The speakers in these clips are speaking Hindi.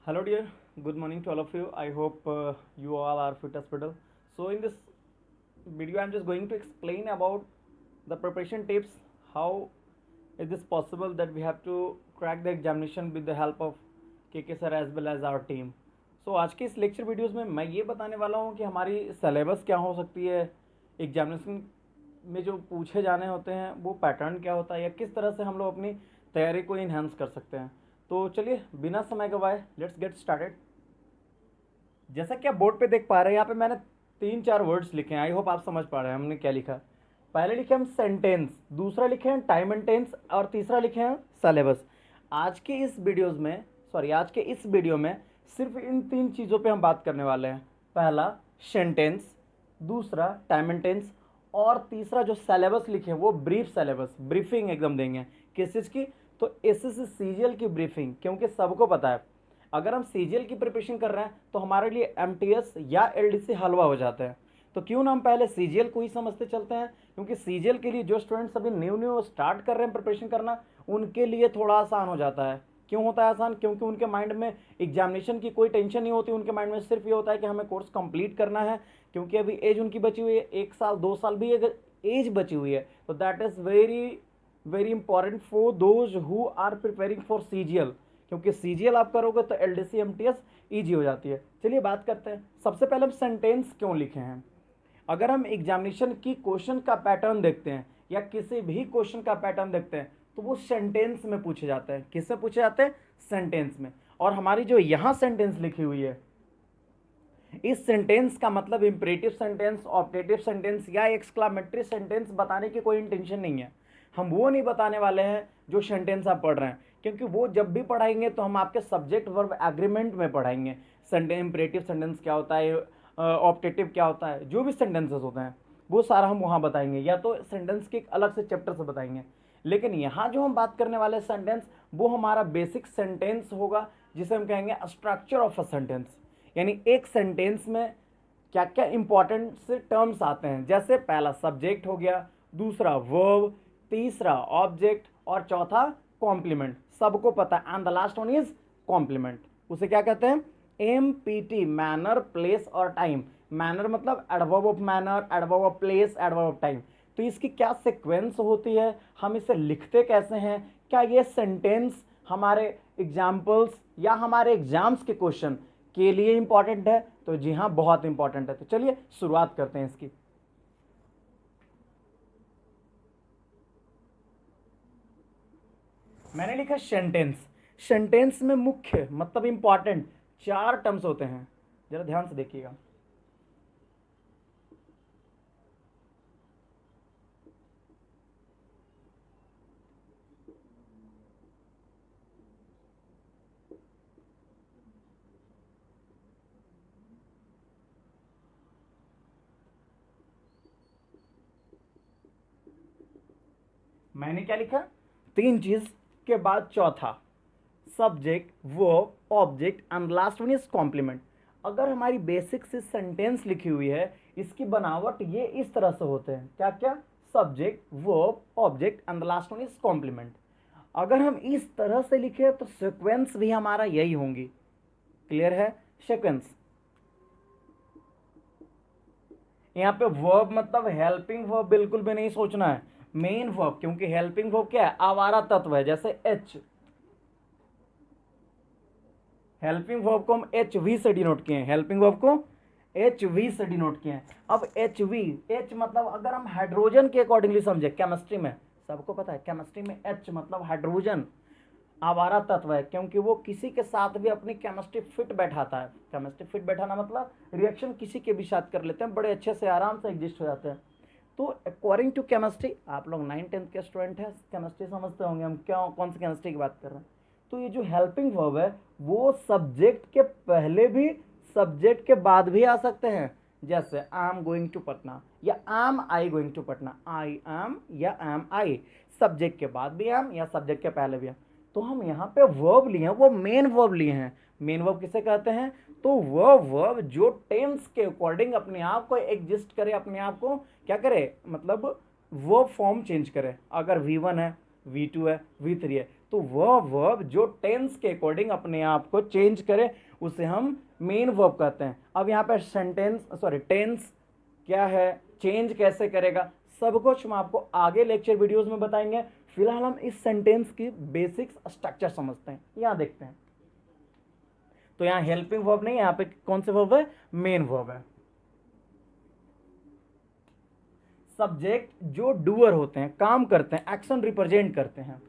Hello, dear. Good morning to all of you. I hope you all are fit as fiddle. So, in this video, I'm just going to explain about the preparation tips. How is this possible that we have to crack the examination with the help of KK sir as well as our team? So, आज के इस लेक्चर वीडियोस में मैं ये बताने वाला हूँ कि हमारी सिलेबस क्या हो सकती है, एग्जामिनेशन में जो पूछे जाने होते हैं वो पैटर्न क्या होता है, या किस तरह से हम लोग अपनी तैयारी को इन्हांस कर सकते हैं। तो चलिए बिना समय गवाए लेट्स गेट स्टार्टेड। जैसा कि आप बोर्ड पे देख पा रहे हैं, यहाँ पे मैंने 3-4 वर्ड्स लिखे हैं। आई होप आप समझ पा रहे हैं हमने क्या लिखा। पहले लिखे हम सेंटेंस, दूसरा लिखे हैं टाइम एंड टेंस, और तीसरा लिखे हैं सिलेबस। आज के इस वीडियो में सिर्फ इन 3 चीज़ों पे हम बात करने वाले हैं। पहला सेंटेंस, दूसरा टाइम एंड टेंस, और तीसरा जो सिलेबस लिखे हैं वो ब्रीफ सिलेबस, ब्रीफिंग एकदम देंगे। किस चीज़ की? तो एसएससी सीजीएल की ब्रीफिंग, क्योंकि सबको पता है अगर हम सीजीएल की प्रिपरेशन कर रहे हैं तो हमारे लिए एमटीएस या एलडीसी हलवा हो जाते हैं। तो क्यों ना हम पहले सीजीएल को ही समझते चलते हैं, क्योंकि सीजीएल के लिए जो स्टूडेंट्स अभी न्यू स्टार्ट कर रहे हैं प्रिपरेशन करना, उनके लिए थोड़ा आसान हो जाता है। क्यों होता है आसान? क्योंकि उनके माइंड में एग्जामिनेशन की कोई टेंशन नहीं होती। उनके माइंड में सिर्फ ये होता है कि हमें कोर्स कंप्लीट करना है, क्योंकि अभी एज उनकी बची हुई है, 1 साल 2 साल भी अगर एज बची हुई है तो that is very very important for those who are preparing for CGL, क्योंकि सीजीएल आप करोगे तो एलडीसी एमटीएस ईजी हो जाती है। चलिए बात करते हैं। सबसे पहले हम सेंटेंस क्यों लिखे हैं। अगर हम एग्जामिनेशन की क्वेश्चन का पैटर्न देखते हैं या किसी भी क्वेश्चन का पैटर्न देखते हैं तो वो सेंटेंस में पूछे जाते हैं। किससे पूछे जाते हैं? सेंटेंस में। और हमारी जो यहाँ सेंटेंस लिखी हुई है, इस सेंटेंस का मतलब इंपरेटिव सेंटेंस, ऑब्जेक्टिव सेंटेंस या एक्सक्लामेटरी सेंटेंस बताने की कोई इंटेंशन नहीं है। हम वो नहीं बताने वाले हैं जो सेंटेंस आप पढ़ रहे हैं, क्योंकि वो जब भी पढ़ाएंगे तो हम आपके सब्जेक्ट वर्ब एग्रीमेंट में पढ़ाएंगे। सेंटेंस, इंपरेटिव सेंटेंस क्या होता है, ऑब्जेक्टिव क्या होता है, जो भी सेंटेंसेस होते हैं वो सारा हम वहाँ बताएंगे, या तो सेंटेंस के एक अलग से चैप्टर से बताएंगे। लेकिन यहाँ जो हम बात करने वाले सेंटेंस, वो हमारा बेसिक सेंटेंस होगा, जिसे हम कहेंगे स्ट्रक्चर ऑफ अ सेंटेंस। यानी एक सेंटेंस में क्या क्या इंपॉर्टेंट से टर्म्स आते हैं। जैसे पहला सब्जेक्ट हो गया, दूसरा वर्ब, तीसरा ऑब्जेक्ट, और चौथा कॉम्प्लीमेंट। सबको पता है। And the last one is complement. उसे क्या कहते हैं? एमपीटी, मैनर, प्लेस और टाइम। मैनर मतलब adverb of manner, adverb of place, adverb of time. तो इसकी क्या सीक्वेंस होती है, हम इसे लिखते कैसे हैं, क्या ये सेंटेंस हमारे एग्जाम्पल्स या हमारे एग्जाम्स के क्वेश्चन के लिए इंपॉर्टेंट है? तो जी हाँ, बहुत इंपॉर्टेंट है। तो चलिए शुरुआत करते हैं इसकी। मैंने लिखा सेंटेंस। सेंटेंस में मुख्य मतलब इंपॉर्टेंट 4 टर्म्स होते हैं। जरा ध्यान से देखिएगा। मैंने क्या लिखा? 3 चीज के बाद चौथा subject, verb, object and last one is complement. अगर हमारी बेसिक से सेंटेंस लिखी हुई है, इसकी बनावट ये इस तरह से होते हैं। क्या क्या? Subject, verb, object and last one is complement. अगर हम इस तरह से लिखे तो सीक्वेंस भी हमारा यही होंगी। क्लियर है? सीक्वेंस। यहाँ पे वर्ब मतलब हेल्पिंग वर्ब बिल्कुल भी नहीं सोचना है, मेन वर्ब, क्योंकि हेल्पिंग वर्ब क्या है? आवारा तत्व है। जैसे एच, हेल्पिंग वर्ब को हम एच वी से डिनोट किए हैं। हेल्पिंग वर्ब को एच वी से डिनोट किए हैं। अब एच वी, एच मतलब अगर हम हाइड्रोजन के अकॉर्डिंगली समझे, केमिस्ट्री में सबको पता है, केमिस्ट्री में एच मतलब हाइड्रोजन आवारा तत्व है, क्योंकि वो किसी के साथ भी अपनी केमिस्ट्री फिट बैठाता है। केमिस्ट्री फिट बैठाना मतलब रिएक्शन किसी के भी साथ कर लेते हैं, बड़े अच्छे से आराम से एग्जिस्ट हो जाते हैं। तो अकॉर्डिंग टू केमिस्ट्री, आप लोग 9th-10th के स्टूडेंट हैं, केमिस्ट्री समझते होंगे हम क्या कौन सी केमिस्ट्री की बात कर रहे हैं। तो ये जो हेल्पिंग वर्ब है वो सब्जेक्ट के पहले भी, सब्जेक्ट के बाद भी आ सकते हैं। जैसे I am going to Patna या am I going to Patna, I am या एम आई, सब्जेक्ट के बाद भी एम या सब्जेक्ट के पहले भी एम। तो हम यहाँ पे वर्ब लिए हैं, वो मेन वर्ब लिए हैं। मेन वर्ब किसे कहते हैं? तो वो वर्ब जो टेंस के अकॉर्डिंग अपने आप को एग्जिस्ट करे, अपने आप को क्या करे, मतलब वर्ब फॉर्म चेंज करे। अगर V1 है, V2 है, V3 है, तो वह वर्ब जो टेंस के अकॉर्डिंग अपने आप को चेंज करे उसे हम मेन वर्ब कहते हैं। अब यहाँ पे टेंस क्या है, चेंज कैसे करेगा, सब कुछ हम आपको आगे लेक्चर वीडियोस में बताएंगे। फिलहाल हम इस सेंटेंस की बेसिक्स स्ट्रक्चर समझते हैं। यहाँ देखते हैं, तो यहाँ हेल्पिंग वर्ब नहीं है, यहाँ पे कौन से वर्ब है, मेन वर्ब है। सब्जेक्ट जो डूअर होते हैं, काम करते हैं, एक्शन रिप्रेजेंट करते हैं।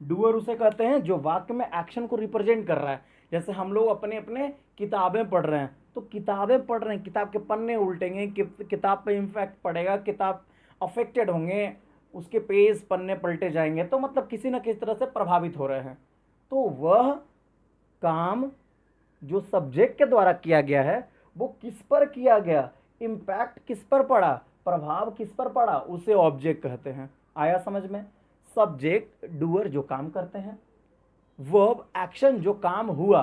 डूअर उसे कहते हैं जो वाक्य में एक्शन को रिप्रेजेंट कर रहा है। जैसे हम लोग अपने अपने किताबें पढ़ रहे हैं, तो किताबें पढ़ रहे हैं, किताब के पन्ने उल्टेंगे, किताब पे इम्पैक्ट पड़ेगा, किताब अफेक्टेड होंगे, उसके पेज पन्ने पलटे जाएंगे, तो मतलब किसी ना किसी तरह से प्रभावित हो रहे हैं। तो वह काम जो सब्जेक्ट के द्वारा किया गया है वो किस पर किया गया, इम्पैक्ट किस पर पड़ा, प्रभाव किस पर पड़ा, उसे ऑब्जेक्ट कहते हैं। आया समझ में? सब्जेक्ट डूअर जो काम करते हैं, वर्ब एक्शन जो काम हुआ,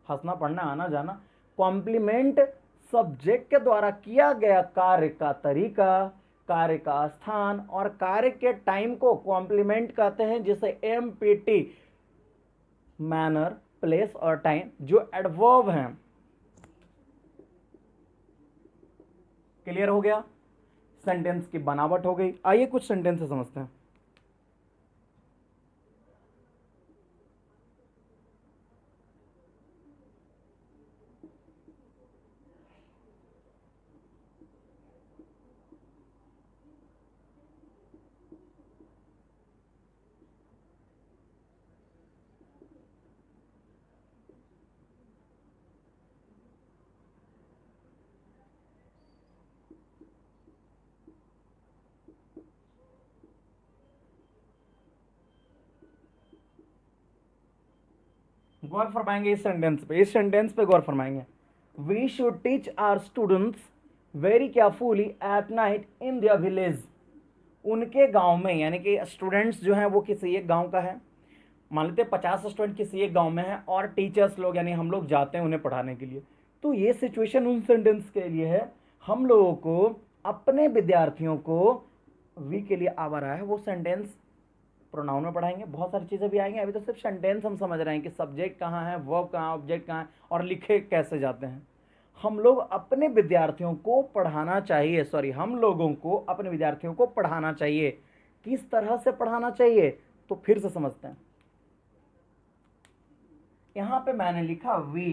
हंसना पढ़ना आना जाना, कॉम्प्लीमेंट सब्जेक्ट के द्वारा किया गया कार्य का तरीका, कार्य का स्थान और कार्य के टाइम को कॉम्प्लीमेंट कहते हैं, जिसे एमपीटी मैनर, प्लेस और टाइम जो एडवर्ब हैं। क्लियर हो गया? सेंटेंस की बनावट हो गई। आइए कुछ सेंटेंस समझते हैं। गौर फरमाएंगे इस सेंटेंस पे गौर फरमाएंगे। We should teach our students very carefully at night in their village. उनके गांव में, यानी कि स्टूडेंट्स जो हैं वो किसी एक गांव का है, मान लेते हैं 50 स्टूडेंट किसी एक गांव में है, और टीचर्स लोग यानी हम लोग जाते हैं उन्हें पढ़ाने के लिए। तो ये सिचुएशन उन सेंटेंस के लिए है, हम लोगों को अपने विद्यार्थियों को, वी के लिए आ रहा है, वो सेंटेंस प्रोनाउन में पढ़ाएंगे, बहुत सारी चीज़ें भी आएंगी। अभी तो सिर्फ सेंटेंस हम समझ रहे हैं कि सब्जेक्ट कहाँ है, वर्ब कहाँ, ऑब्जेक्ट कहाँ है और लिखे कैसे जाते हैं। हम लोग अपने विद्यार्थियों को पढ़ाना चाहिए, हम लोगों को अपने विद्यार्थियों को पढ़ाना चाहिए। किस तरह से पढ़ाना चाहिए, तो फिर से समझते हैं। यहाँ पे मैंने लिखा वी,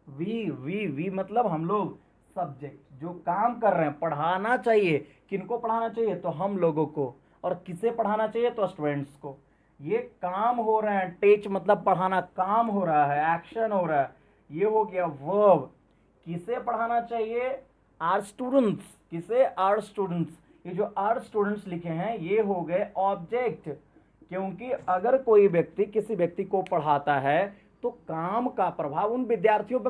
वी मतलब हम लोग, सब्जेक्ट जो काम कर रहे हैं, पढ़ाना चाहिए। किनको पढ़ाना चाहिए, तो हम लोगों को। और किसे पढ़ाना चाहिए, तो स्टूडेंट्स को। ये काम हो रहे हैं, टीच मतलब पढ़ाना, काम हो रहा है, एक्शन हो रहा है, ये हो गया वर्ब। किसे पढ़ाना चाहिए, आर स्टूडेंट्स। किसे, आर स्टूडेंट्स। ये जो आर स्टूडेंट्स लिखे हैं ये हो गए ऑब्जेक्ट, क्योंकि अगर कोई व्यक्ति किसी व्यक्ति को पढ़ाता है तो काम का प्रभाव उन विद्यार्थियों पे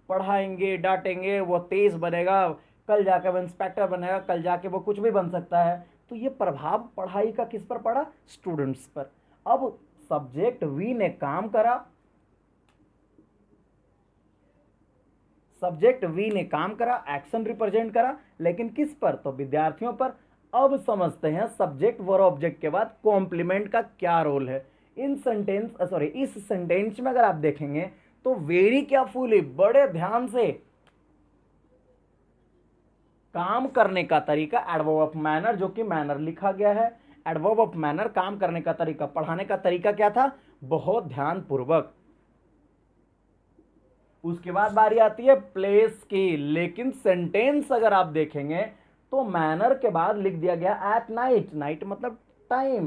पढ़ाएंगे, डांटेंगे, वो तेज बनेगा, कल जाकर वो इंस्पेक्टर बनेगा, कल जाके वो कुछ भी बन सकता है। तो ये प्रभाव पढ़ाई का किस पर पड़ा, स्टूडेंट्स पर। अब सब्जेक्ट वी ने काम करा, सब्जेक्ट वी ने काम करा, एक्शन रिप्रेजेंट करा, लेकिन किस पर, तो विद्यार्थियों पर। अब समझते हैं सब्जेक्ट वर्ब ऑब्जेक्ट के बाद कॉम्प्लीमेंट का क्या रोल है। इस सेंटेंस में अगर आप देखेंगे तो वेरी केयरफुली, बड़े ध्यान से, काम करने का तरीका, एडवर्ब ऑफ मैनर, जो कि मैनर लिखा गया है। एडवर्ब ऑफ मैनर, काम करने का तरीका, पढ़ाने का तरीका क्या था, बहुत ध्यान पूर्वक। उसके बाद बारी आती है प्लेस की, लेकिन सेंटेंस अगर आप देखेंगे तो मैनर के बाद लिख दिया गया एट नाइट। नाइट मतलब टाइम,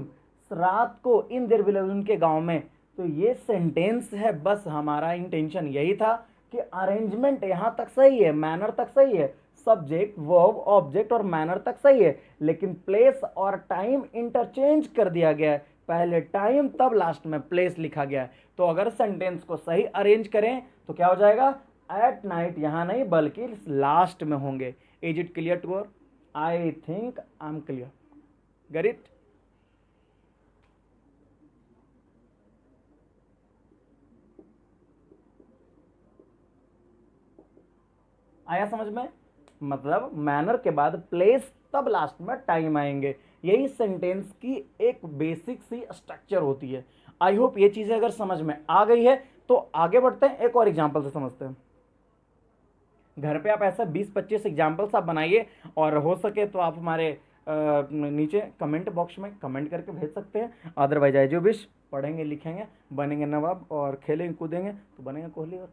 रात को, इन देयर विलेज, उनके गांव में। तो ये सेंटेंस है, बस हमारा इंटेंशन यही था कि अरेंजमेंट यहां तक सही है, मैनर तक सही है, सब्जेक्ट वर्ब ऑब्जेक्ट और मैनर तक सही है, लेकिन प्लेस और टाइम इंटरचेंज कर दिया गया है। पहले टाइम तब लास्ट में प्लेस लिखा गया है। तो अगर सेंटेंस को सही अरेंज करें तो क्या हो जाएगा, एट नाइट यहां नहीं बल्कि लास्ट में होंगे। Is it clear to all? I think I am clear. Get it? आया समझ में? मतलब मैनर के बाद प्लेस, तब लास्ट में टाइम आएंगे। यही सेंटेंस की एक बेसिक सी स्ट्रक्चर होती है। आई होप ये चीज़ें अगर समझ में आ गई है तो आगे बढ़ते हैं, एक और एग्जाम्पल से समझते हैं। घर पे आप ऐसा 20-25 एग्जाम्पल्स आप बनाइए, और हो सके तो आप हमारे नीचे कमेंट बॉक्स में कमेंट करके भेज सकते हैं। अदरवाइज आई जो विश, पढ़ेंगे लिखेंगे बनेंगे नवाब, और खेलेंगे कूदेंगे तो बनेंगे कोहली। और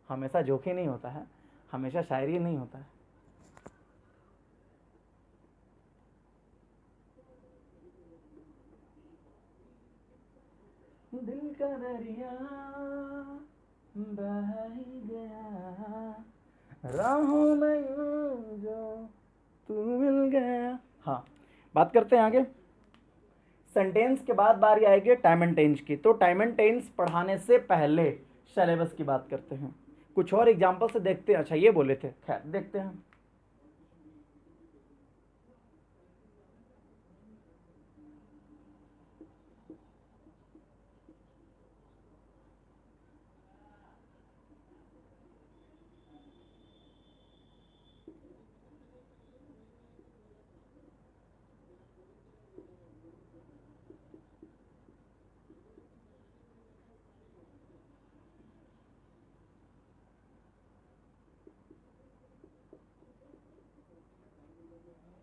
हमेशा जोक ही नहीं होता है, हमेशा शायरी नहीं होता है। दिल का दरिया बह ही गया, राहों में यूं जो तू मिल गया। हाँ, बात करते हैं आगे। सेंटेंस के बाद बारी आएगी टाइम एंड टेंस की। तो टाइम एंड टेंस पढ़ाने से पहले सिलेबस की बात करते हैं, कुछ और एग्जाम्पल से देखते हैं। अच्छा ये बोले थे, खैर देखते हैं।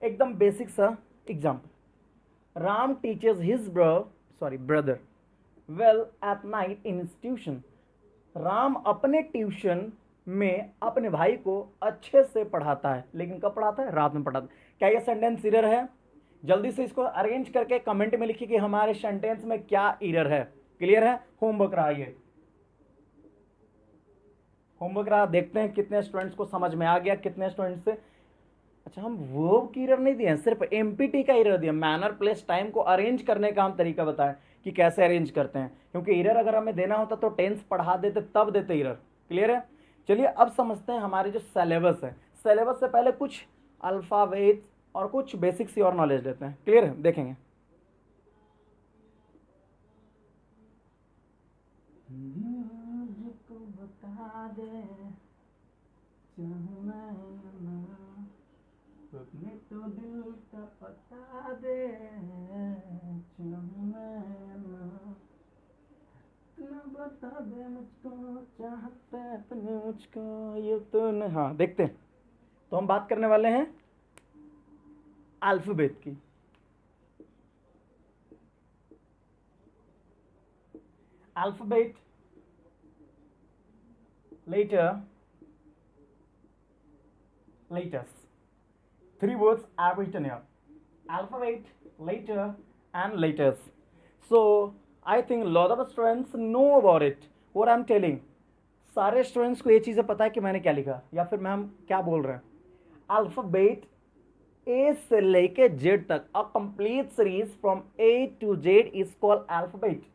एकदम बेसिक सा example. Ram teachers his brother well at night in his tuition. Ram अपने ट्यूशन में अपने भाई को अच्छे से पढ़ाता है, लेकिन कब पढ़ाता है? रात में पढ़ाता है। क्या यह सेंटेंस इरर है? जल्दी से इसको अरेंज करके कमेंट में लिखिए कि हमारे सेंटेंस में क्या इरर है। क्लियर है? होमवर्क रहा ये, होमवर्क रहा। देखते हैं कितने स्टूडेंट्स को समझ में आ गया, कितने स्टूडेंट्स से। अच्छा, हम वर्ब की एरर नहीं दिए, सिर्फ एमपीटी का एरर दिया। मैनर प्लेस टाइम को अरेंज करने का हम तरीका बताएं कि कैसे अरेंज करते हैं, क्योंकि एरर अगर हमें देना होता तो टेंस पढ़ा देते तब देते एरर। क्लियर है? चलिए अब समझते हैं हमारे जो सिलेबस है। सिलेबस से पहले कुछ अल्फाबेट और कुछ बेसिक सी और नॉलेज लेते हैं। क्लियर है? देखेंगे। मुझको बता दे अपने तो दिल का पता दे, बता दे मुझको, चाहता है तूने मुझको, ये तो नहीं। हाँ देखते हैं। तो हम बात करने वाले हैं अल्फाबेट की। Alphabet letters. Three words are written here: alphabet, letter, and letters. So I think a lot of students know about it. What I'm telling, सारे स्टूडेंट्स को ये चीज़ें पता है कि मैंने क्या लिखा, या फिर मैम क्या बोल रहे हैं। अल्फाबेट ए से लेके जेड तक, a complete series from A to Z is called alphabet.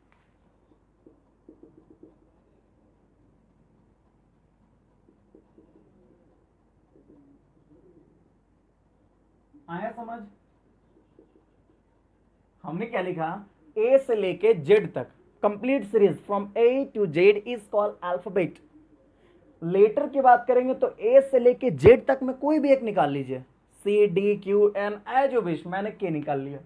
आया समझ? हमने क्या लिखा? ए से लेके जेड तक complete series from A to Z is called alphabet. Letter की बात करेंगे तो ए से लेके जेड तक में कोई भी एक निकाल लीजिए, C D Q N A जो भी, मैंने के निकाल लिया।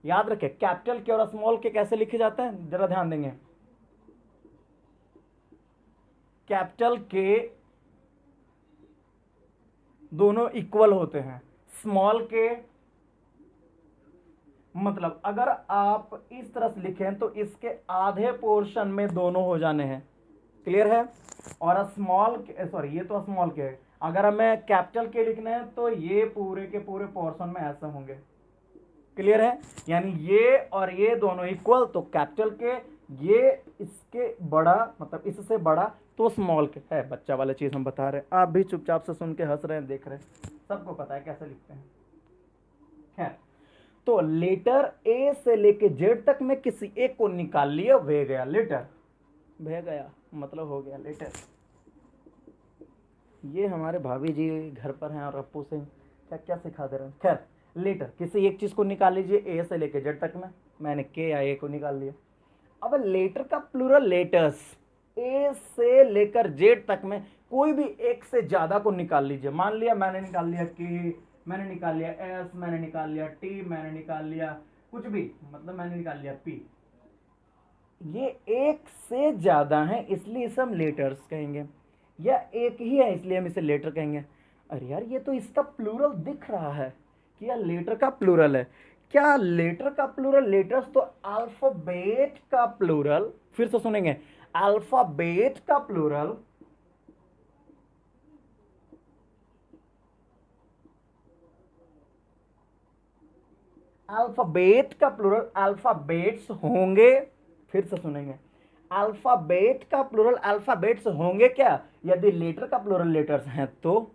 याद रखें कैपिटल के और स्मॉल के कैसे लिखे जाते हैं, जरा ध्यान देंगे। कैपिटल के दोनों इक्वल होते हैं, स्मॉल के मतलब अगर आप इस तरह से लिखें तो इसके आधे पोर्शन में दोनों हो जाने हैं। क्लियर है? और स्मॉल के, सॉरी ये तो स्मॉल के, अगर हमें कैपिटल के लिखने हैं तो ये पूरे के पूरे पोर्शन में ऐसे होंगे। क्लियर है? यानी ये और ये दोनों इक्वल, तो कैपिटल के ये इसके बड़ा, मतलब इससे बड़ा तो स्मॉल के है। बच्चा वाला चीज हम बता रहे हैं, आप भी चुपचाप से सुन के हंस रहे हैं, देख रहे हैं, सबको पता है कैसे लिखते हैं। खैर, तो लेटर ए से लेके जेड तक में किसी एक को निकाल लिया, वे गया लेटर, भे गया मतलब हो गया लेटर। ये हमारे भाभी जी घर पर हैं और अप्पू से क्या क्या सिखा दे रहे हैं। खैर, लेटर किसी एक चीज को निकाल लीजिए ए से लेके जेड तक में, मैंने के या ए को निकाल लिया। अब लेटर का प्लूरल लेटर्स, ए से लेकर जेड तक में कोई भी एक से ज़्यादा को निकाल लीजिए। मान लिया मैंने निकाल लिया के, मैंने निकाल लिया एस, मैंने निकाल लिया टी, मैंने निकाल लिया कुछ भी, मतलब मैंने निकाल लिया पी। ये एक से ज़्यादा है इसलिए इसे हम लेटर्स कहेंगे, या एक ही है इसलिए हम इसे लेटर कहेंगे। अरे यार ये तो इसका प्लूरल दिख रहा है कि यह लेटर का प्लूरल है। क्या लेटर का प्लूरल? लेटर्स तो अल्फाबेट का प्लूरल, फिर से सुनेंगे, अल्फाबेट का प्लूरल अल्फाबेट का प्लूरल अल्फाबेट्स होंगे। फिर से सुनेंगे, अल्फाबेट का प्लूरल अल्फाबेट्स होंगे क्या? यदि लेटर का प्लूरल लेटर्स हैं तो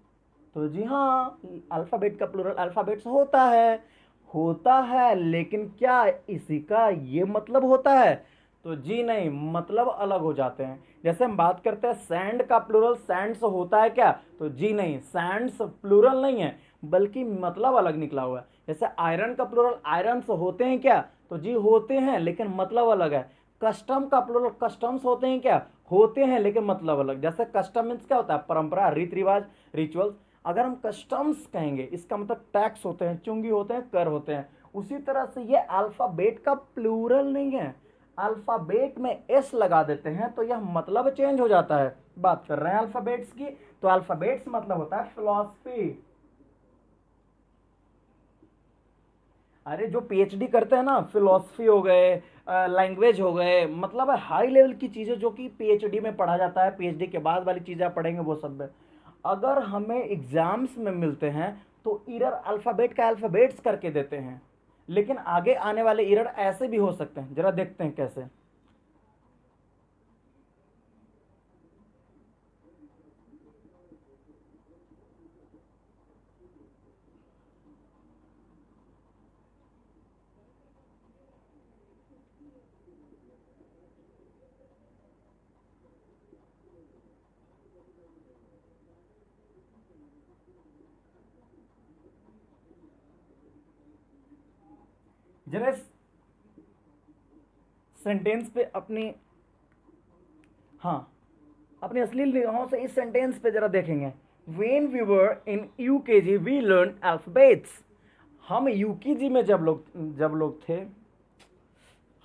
जी हाँ, अल्फाबेट का प्लूरल अल्फाबेट्स होता है, लेकिन क्या इसी का ये मतलब होता है? तो जी नहीं, मतलब अलग हो जाते हैं। जैसे हम बात करते हैं सैंड का प्लूरल सैंड्स होता है क्या? तो जी नहीं, सैंड्स प्लूरल नहीं है, बल्कि मतलब अलग निकला हुआ है। जैसे आयरन का प्लूरल आयरन्स होते हैं क्या? तो जी होते हैं, लेकिन मतलब अलग है। कस्टम का प्लूरल कस्टम्स होते हैं क्या? होते हैं, लेकिन मतलब अलग। जैसे कस्टम मीन्स क्या होता है? परंपरा, रीति रिवाज, रिचुअल्स। अगर हम कस्टम्स कहेंगे इसका मतलब टैक्स होते हैं, चुंगी होते हैं, कर होते हैं। उसी तरह से ये अल्फाबेट का प्लूरल नहीं है। अल्फाबेट में एस लगा देते हैं तो यह मतलब चेंज हो जाता है। बात कर रहे हैं अल्फाबेट्स की, तो अल्फाबेट्स मतलब होता है फिलॉसफी। अरे जो पीएचडी करते हैं ना, फिलोसफी हो गए, लैंग्वेज हो गए, मतलब हाई लेवल की चीज़ें जो कि पीएचडी में पढ़ा जाता है, पीएचडी के बाद वाली चीज़ें आप पढ़ेंगे वो सब है। अगर हमें एग्जाम्स में मिलते हैं तो इरर अल्फ़ाबेट का अल्फ़ाबेट्स करके देते हैं, लेकिन आगे आने वाले इरर ऐसे भी हो सकते हैं। जरा देखते हैं कैसे। जरा सेंटेंस पे अपनी, हाँ, अपनी असली निगाहों से इस सेंटेंस पे जरा देखेंगे। When we were in UKG we learn alphabets. हम यूकेजी में जब लोग थे,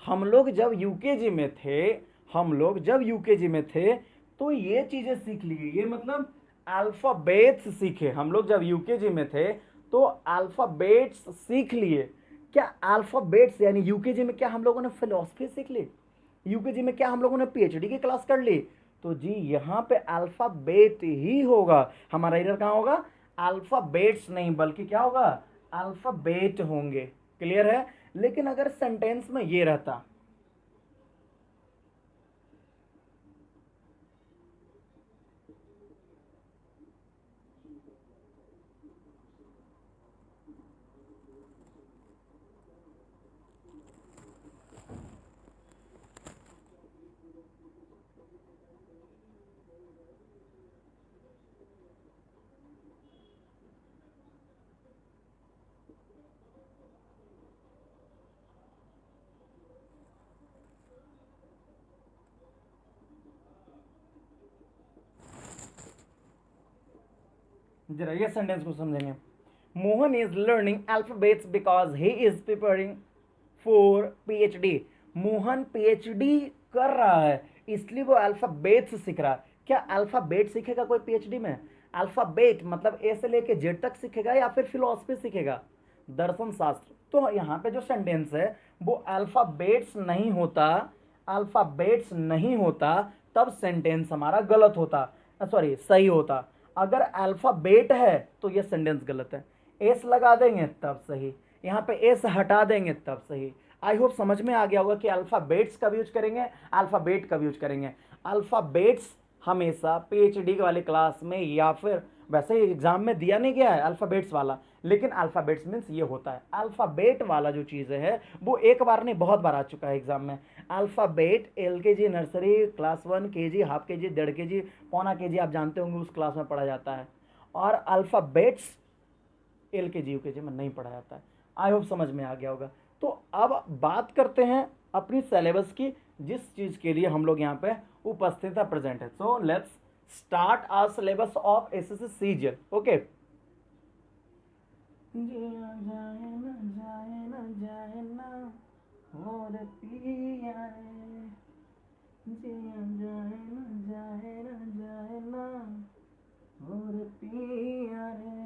हम लोग जब यूकेजी में थे, हम लोग जब यूकेजी में थे तो ये चीज़ें सीख ली। ये मतलब अल्फ़ाबेट्स सीखे हम लोग जब यूकेजी में थे, तो अल्फ़ाबेट्स सीख लिए। क्या अल्फ़ाबेट्स यानी यूकेजी में क्या हम लोगों ने फिलॉसफी सीख ली? यूकेजी में क्या हम लोगों ने पीएचडी की क्लास कर ली? तो जी यहाँ पे अल्फ़ाबेट ही होगा। हमारा इधर कहाँ होगा? अल्फ़ाबेट्स नहीं, बल्कि क्या होगा? अल्फ़ाबेट होंगे। क्लियर है? लेकिन अगर सेंटेंस में ये रहता, जरा ये सेंटेंस को समझेंगे। Mohan is learning alphabets because he is preparing for PhD. Mohan PhD कर रहा है इसलिए वो अल्फाबेट्स सीख रहा है। क्या अल्फाबेट सीखेगा कोई पीएचडी में? अल्फाबेट मतलब ए से लेके जेड तक सीखेगा या फिर फिलोसफी सीखेगा, दर्शन शास्त्र? तो यहाँ पे जो सेंटेंस है वो अल्फाबेट्स नहीं होता, अल्फाबेट्स नहीं होता, तब सेंटेंस हमारा गलत होता, सॉरी सही होता। अगर अल्फाबेट है तो ये सेंटेंस गलत है। एस लगा देंगे तब सही, यहाँ पे एस हटा देंगे तब सही। आई होप समझ में आ गया होगा कि अल्फाबेट्स कब यूज करेंगे, अल्फाबेट कब यूज करेंगे। अल्फाबेट्स हमेशा पीएचडी वाली क्लास में या फिर वैसे ही एग्जाम में दिया नहीं गया है अल्फाबेट्स वाला, लेकिन अल्फाबेट्स मीन्स ये होता है। अल्फाबेट वाला जो चीज़ है वो एक बार नहीं बहुत बार आ चुका है एग्जाम में। Alphabet LKG, nursery, class 1, KG, half KG, 1.5 KG, पौना केजी, आप जानते होंगे उस क्लास में पढ़ा जाता है। और अल्फाबेट्स एलकेजी यूकेजी में नहीं पढ़ा जाता है। आई होप समझ में आ गया होगा। तो अब बात करते हैं अपनी सिलेबस की, जिस चीज़ के लिए हम लोग यहाँ पे उपस्थित है, प्रेजेंट है। So let's start our syllabus of SSC CGL. Okay, जाए ना और पिया रे, जिया जाए ना और पिया रे,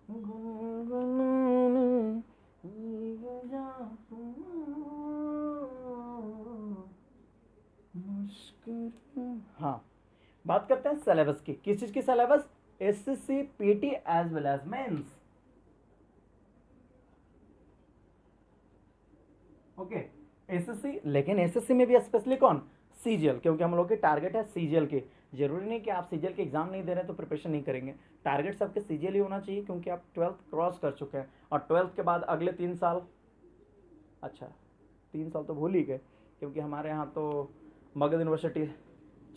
गुनगुनाने ये जा तू मुस्कुरा। हाँ, बात करते हैं सिलेबस की। किस चीज की syllabus? SSC PT as well as mains. Okay, SSC, लेकिन एसएससी में भी स्पेशली कौन? सीजीएल, क्योंकि हम लोग की टारगेट है सीजीएल की। जरूरी नहीं कि आप सीजीएल के एग्जाम नहीं दे रहे हैं तो प्रिपरेशन नहीं करेंगे, टारगेट सबके सीजीएल ही होना चाहिए, क्योंकि आप 12th क्रॉस कर चुके हैं और 12th के बाद अगले 3 साल, अच्छा 3 साल तो भूल ही गए, क्योंकि हमारे यहाँ तो मगध यूनिवर्सिटी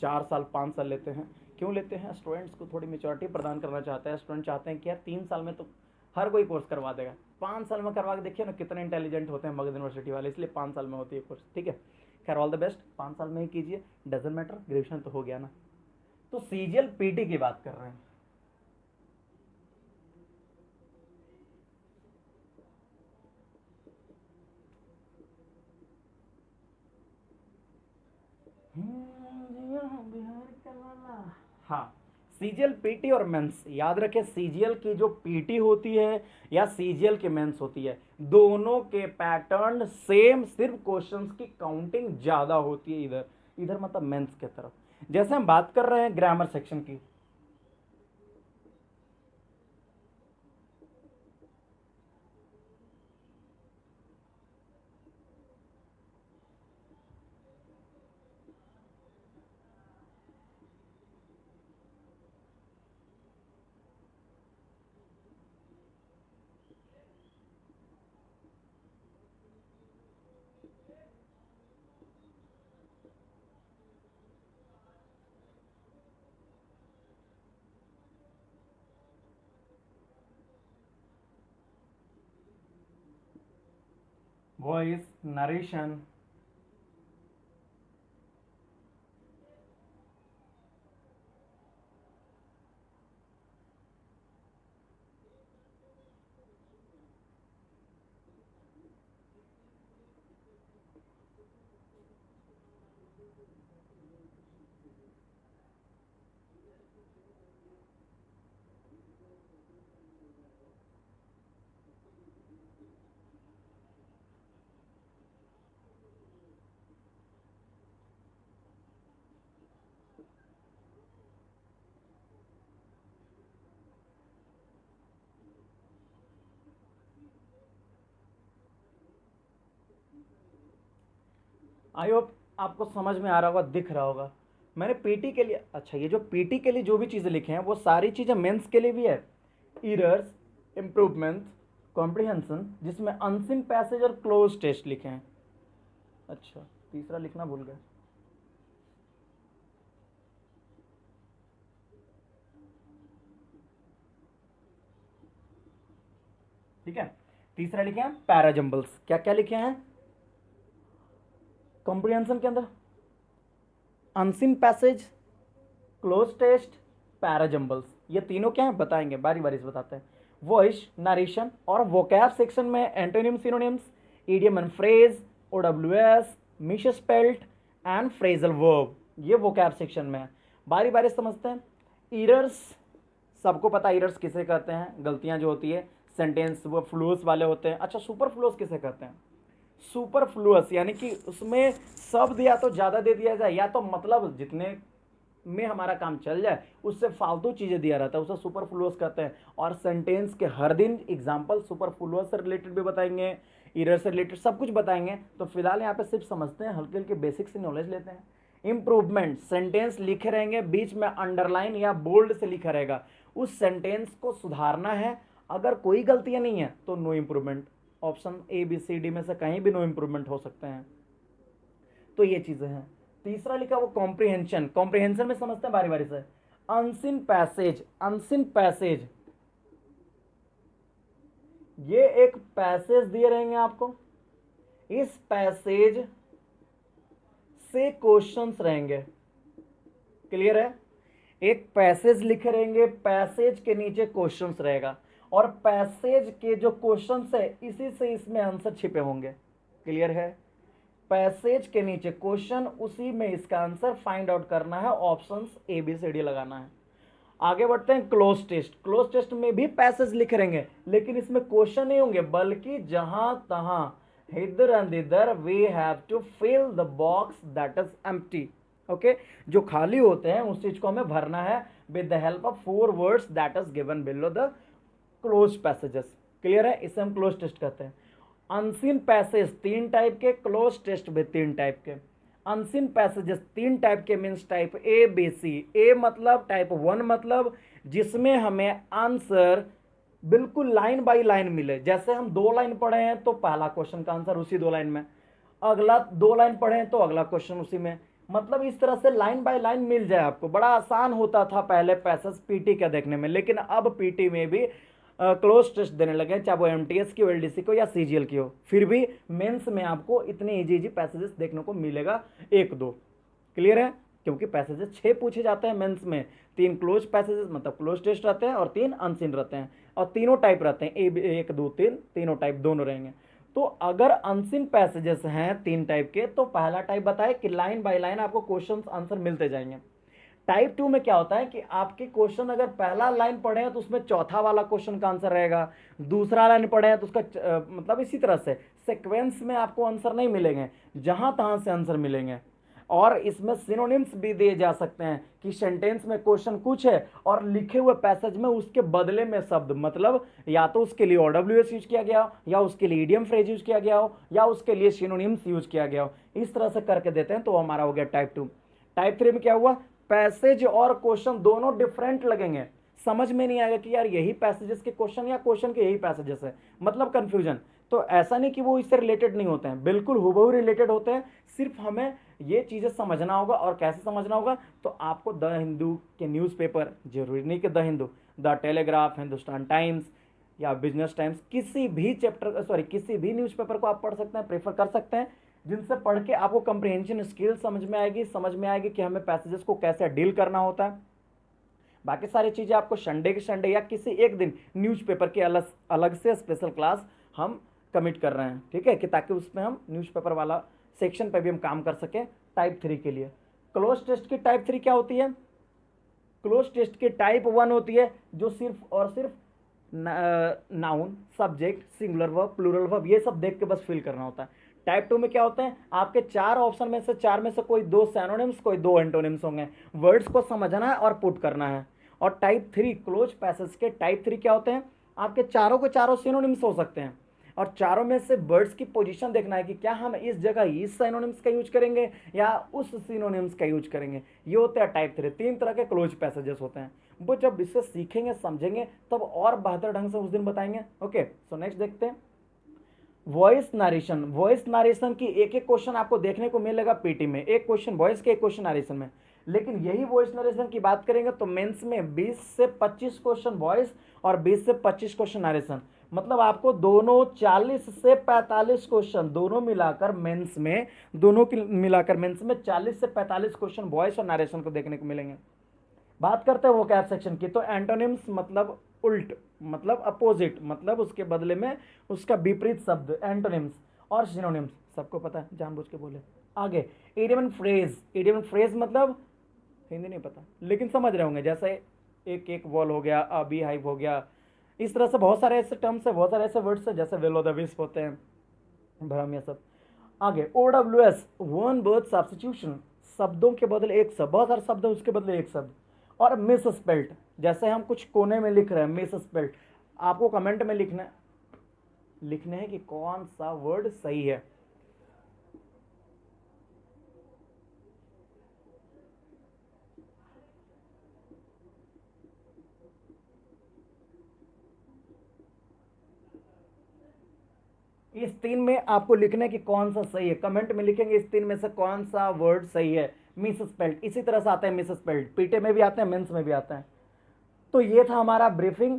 4 साल 5 साल लेते हैं। क्यों लेते हैं? स्टूडेंट्स को थोड़ी मेच्योरिटी प्रदान करना चाहते हैं। स्टूडेंट चाहते हैं कि यार 3 साल में तो हर कोई कोर्स करवा देगा, 5 साल में करवा के देखिए ना कितने इंटेलिजेंट होते हैं मगध यूनिवर्सिटी वाले, इसलिए 5 साल में होती है कोर्स। ठीक है, खैर ऑल द बेस्ट, 5 साल में ही कीजिए, डजेंट मैटर, ग्रेजुएशन तो हो गया ना। तो सीजीएल पीटी की बात कर रहे हैं। हाँ, सीजीएल पीटी और मेंस याद रखें। सीजीएल की जो पीटी होती है या सीजीएल की मेंस होती है, दोनों के पैटर्न सेम, सिर्फ क्वेश्चंस की काउंटिंग ज्यादा होती है इधर, इधर मतलब मेंस के तरफ। जैसे हम बात कर रहे हैं ग्रामर सेक्शन की, वॉइस, नरेशन, आई होप आपको समझ में आ रहा होगा, दिख रहा होगा। मैंने पीटी के लिए, अच्छा ये जो पीटी के लिए जो भी चीज़ें लिखे हैं वो सारी चीज़ें मेंस के लिए भी है। इरर्स, इम्प्रूवमेंट, कॉम्प्रिहेंशन, जिसमें अनसिन पैसेज और क्लोज टेस्ट लिखे हैं। अच्छा, तीसरा लिखना भूल गए। ठीक है, तीसरा लिखे हैं पैराजम्बल्स। क्या क्या लिखे हैं कॉम्प्रिहेंशन के अंदर? Unseen passage, cloze test, parajumbles. ये तीनों क्या है बताएंगे, बारी बारी से बताते हैं। वॉइस, नरेशन और वोकैब सेक्शन में antonym, synonyms, idiom and phrase, OWS, misspelt and phrasal verb, ये वोकैब सेक्शन में है। बारी बारी समझते हैं। इरर्स, सबको पता है इरर्स किसे कहते हैं, गलतियां जो होती है सेंटेंस वो फ्लूस वाले होते हैं। अच्छा, सुपर फ्लूस किसे कहते हैं? सुपर फ्लूअस यानी कि उसमें शब्द या तो ज़्यादा दे दिया जाए या तो मतलब जितने में हमारा काम चल जाए उससे फालतू चीज़ें दिया रहता है, उसे सुपरफ्लुअस कहते हैं। और सेंटेंस के हर दिन एग्जांपल सुपरफ्लुअस से रिलेटेड भी बताएंगे, इरर से रिलेटेड सब कुछ बताएंगे। तो फिलहाल यहाँ पे सिर्फ समझते हैं, हल्के हल्के बेसिक से नॉलेज लेते हैं। इंप्रूवमेंट, सेंटेंस लिखे रहेंगे, बीच में अंडरलाइन या बोल्ड से लिखा रहेगा, उस सेंटेंस को सुधारना है। अगर कोई गलतियां नहीं है तो no improvement, option A B C D में से कहीं भी नो इंप्रूवमेंट हो सकते हैं। तो ये चीजें हैं। तीसरा लिखा वो कॉम्प्रिहेंशन, कॉम्प्रिहेंशन में समझते हैं बारी बारी से। अनसिन पैसेज, अनसिन पैसेज, ये एक पैसेज दिए रहेंगे आपको, इस पैसेज से क्वेश्चंस रहेंगे। क्लियर है? एक पैसेज लिख रहेंगे, पैसेज के नीचे क्वेश्चंस रहेगा और पैसेज के जो क्वेश्चंस है इसी से इसमें आंसर छिपे होंगे। क्लियर है? पैसेज के नीचे क्वेश्चन, उसी में इसका आंसर फाइंड आउट करना है, options A B C D लगाना है। आगे बढ़ते हैं क्लोज टेस्ट। क्लोज टेस्ट में भी पैसेज लिख रहेंगे लेकिन इसमें क्वेश्चन नहीं होंगे, बल्कि जहां तहां हिदर एंड इधर we have to fill the box that is empty. Okay, जो खाली होते हैं उस चीज को हमें भरना है with the help of 4 words that is given below the cloze passages. Clear है? इसे हम क्लोज टेस्ट कहते हैं। अनसीन पैसेज 3 टाइप के, क्लोज टेस्ट भी 3 टाइप के। अनसीन पैसेजेस 3 टाइप के means type A B C. A मतलब टाइप 1 मतलब जिसमें हमें आंसर बिल्कुल लाइन बाय लाइन मिले। जैसे हम 2 लाइन पढ़े हैं तो पहला क्वेश्चन का आंसर उसी 2 लाइन में, अगला 2 लाइन पढ़े हैं तो अगला क्वेश्चन उसी में, मतलब इस तरह से लाइन बाय लाइन मिल जाए आपको। बड़ा आसान होता था पहले पैसेज पीटी का देखने में, लेकिन अब पीटी में भी क्लोज टेस्ट देने लगे, चाहे वो एमटीएस की हो, एलडीसी को या सीजीएल की हो। फिर भी मेंस में आपको इतने इजी पैसेजेस देखने को मिलेगा 1-2। क्लियर है? क्योंकि पैसेजेस 6 पूछे जाते हैं मेंस में, 3 क्लोज पैसेजेस मतलब क्लोज टेस्ट रहते हैं और 3 अनसीन रहते हैं, और तीनों टाइप रहते हैं, 1 2 3 तीनों टाइप दोनों रहेंगे। तो अगर अनसीन पैसेजेस हैं 3 टाइप के, तो पहला टाइप बताए कि लाइन बाय लाइन आपको क्वेश्चन आंसर मिलते जाएंगे। टाइप 2 में क्या होता है कि आपके क्वेश्चन अगर पहला लाइन पढ़े हैं तो उसमें चौथा वाला क्वेश्चन का आंसर रहेगा, दूसरा लाइन पढ़े हैं तो उसका मतलब इसी तरह से सीक्वेंस में आपको आंसर नहीं मिलेंगे, जहां तहां से आंसर मिलेंगे। और इसमें सिनोनिम्स भी दिए जा सकते हैं कि सेंटेंस में क्वेश्चन कुछ है और लिखे हुए पैसेज में उसके बदले में शब्द, मतलब या तो उसके लिए OWS यूज किया गया हो, या उसके लिए इडियम फ्रेज यूज किया गया हो, या उसके लिए सिनोनिम्स यूज किया गया हो, इस तरह से करके देते हैं, तो हमारा हो गया टाइप 2। टाइप 3 में क्या हुआ? पैसेज और क्वेश्चन दोनों डिफरेंट लगेंगे, समझ में नहीं आएगा कि यार यही पैसेजेस के क्वेश्चन या क्वेश्चन के यही पैसेजेस है, मतलब कंफ्यूजन। तो ऐसा नहीं कि वो इससे रिलेटेड नहीं होते हैं, बिल्कुल हुबहू रिलेटेड होते हैं, सिर्फ हमें ये चीज़ें समझना होगा। और कैसे समझना होगा? तो आपको द हिंदू के न्यूज़पेपर, जरूरी नहीं कि the Hindu, the telegraph, Hindustan times या बिजनेस टाइम्स, किसी भी किसी भी न्यूज़पेपर को आप पढ़ सकते हैं, प्रेफर कर सकते हैं, जिनसे पढ़ के आपको कंप्रीहेंशन स्किल समझ में आएगी कि हमें पैसेजेस को कैसे डील करना होता है। बाकी सारी चीज़ें आपको संडे के संडे या किसी एक दिन न्यूज़पेपर के अलग से स्पेशल क्लास हम कमिट कर रहे हैं, ठीक है, कि ताकि उसमें हम न्यूज़पेपर वाला सेक्शन पे भी हम काम कर सकें टाइप 3 के लिए। क्लोज टेस्ट की टाइप 3 क्या होती है? क्लोज टेस्ट की टाइप 1 होती है जो सिर्फ और सिर्फ noun, subject, singular verb, plural verb, ये सब देख के बस फिल करना होता है। टाइप 2 में क्या होते हैं? आपके 4 ऑप्शन में से 4 में से कोई 2 सैनोनिम्स, कोई 2 एंटोनिम्स होंगे, वर्ड्स को समझना है और पुट करना है। और टाइप 3 क्लोज पैसेज के टाइप 3 क्या होते हैं? आपके चारों के चारों सिनोनिम्स हो सकते हैं और चारों में से वर्ड्स की पोजीशन देखना है कि क्या हम इस जगह इस सिनोनिम्स का यूज करेंगे या उस सिनोनिम्स का यूज करेंगे। ये होते हैं टाइप 3। 3 तरह के क्लोज पैसेजेस होते हैं, वो जब इसे सीखेंगे समझेंगे तब और बेहतर ढंग से उस दिन बताएंगे। ओके, सो नेक्स्ट देखते हैं वॉइस नरेशन। वॉइस नरेशन की एक एक क्वेश्चन आपको देखने को मिलेगा पीटी में, एक क्वेश्चन वॉइस के, एक क्वेश्चन नरेशन में। लेकिन यही वॉइस नरेशन की बात करेंगे तो मेंस में 20 से 25 क्वेश्चन वॉइस और 20 से 25 क्वेश्चन नरेशन, मतलब आपको दोनों 40 से 45 क्वेश्चन दोनों मिलाकर मेंस में 40 से 45 क्वेश्चन वॉइस और नरेशन को देखने को मिलेंगे। बात करते हैं वोकैब सेक्शन की, तो एंटोनिम्स मतलब उल्ट, मतलब अपोजिट, मतलब उसके बदले में उसका विपरीत शब्द, एंटोनिम्स। और सिनोनिम्स सबको पता है, जानबूझ के बोले। आगे idiom and phrase. Idiom and phrase मतलब हिंदी नहीं पता लेकिन समझ रहे होंगे, जैसे एक एक वॉल हो गया, अ बी हाइव हो गया, इस तरह से बहुत सारे ऐसे टर्म्स है, बहुत सारे ऐसे वर्ड्स है, जैसे विल ओ द विस्प होते हैं, भ्रम, ये सब। आगे OWS वन वर्ड सब्स्टिट्यूशन, शब्दों के बदले एक शब्द, बहुत सारे शब्द है उसके बदले एक शब्द। और मिस स्पेल्ट, जैसे हम कुछ कोने में लिख रहे हैं मिस स्पेल्ट, आपको कमेंट में लिखने है कि कौन सा वर्ड सही है। इस 3 में आपको लिखना है कि कौन सा सही है, कमेंट में लिखेंगे इस 3 में से कौन सा वर्ड सही है। मिस स्पेल्ट इसी तरह से आता है, मिस स्पेल्ट पीटे में भी आते हैं, मेंस में भी आते हैं। तो ये था हमारा ब्रीफिंग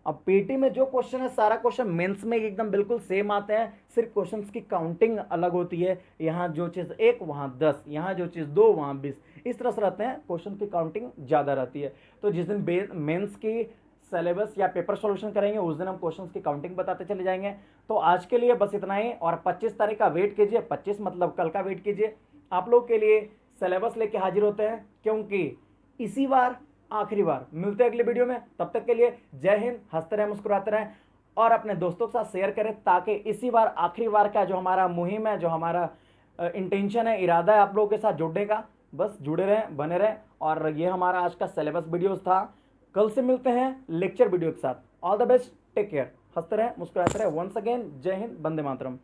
अब पीटी में जो क्वेश्चन है सारा क्वेश्चन मेंस में एकदम बिल्कुल सेम आते हैं, सिर्फ क्वेश्चंस की काउंटिंग अलग होती है। यहाँ जो चीज़ 1 वहाँ 10, यहाँ जो चीज़ 2 वहाँ 20, इस तरह से रहते हैं, क्वेश्चन की काउंटिंग ज़्यादा रहती है। तो जिस दिन मेंस की सिलेबस या पेपर सॉल्यूशन करेंगे उस दिन हम क्वेश्चंस की काउंटिंग बताते चले जाएंगे। तो आज के लिए बस इतना ही, और 25 तारीख का वेट कीजिए, 25 मतलब कल का वेट कीजिए। आप लोग के लिए सिलेबस लेके हाजिर होते हैं, क्योंकि इसी बार आखिरी बार मिलते हैं अगले वीडियो में। तब तक के लिए जय हिंद, हंसते रहें, मुस्कुराते रहें, और अपने दोस्तों के साथ शेयर करें, ताकि इसी बार आखिरी बार का जो हमारा मुहिम है, जो हमारा इंटेंशन है, इरादा है आप लोगों के साथ जुड़ने का, बस जुड़े रहें, बने रहें। और ये हमारा आज का सिलेबस वीडियोस था। कल से मिलते हैं लेक्चर वीडियो के साथ। All the best, take care, हंसते रहें, मुस्कुराते रहें। वंस अगेन जय हिंद, वंदे मातरम।